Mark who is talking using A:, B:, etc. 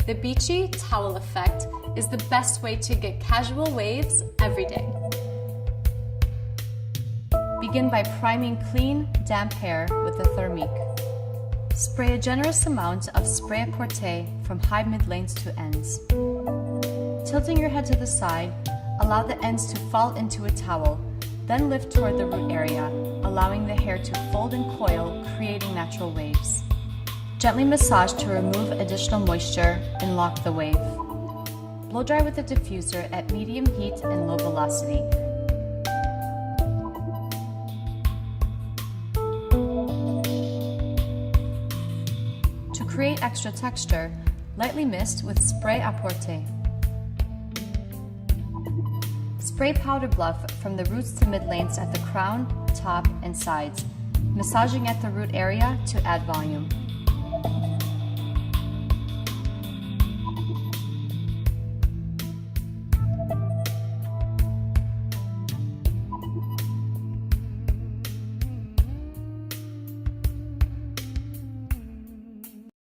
A: The beachy towel effect is the best way to get casual waves every day. Begin by priming clean, damp hair with a thermique. Spray a generous amount of spray-à-porter from high mid-lanes to ends. Tilting your head to the side, allow the ends to fall into a towel, then lift toward the root area, allowing the hair to fold and coil, creating natural waves. Gently massage to remove additional moisture and lock the wave. Blow dry with a diffuser at medium heat and low velocity. To create extra texture, lightly mist with spray-à-porter. Spray powder bluff from the roots to mid-lanes at the crown, top, and sides, massaging at the root area to add volume.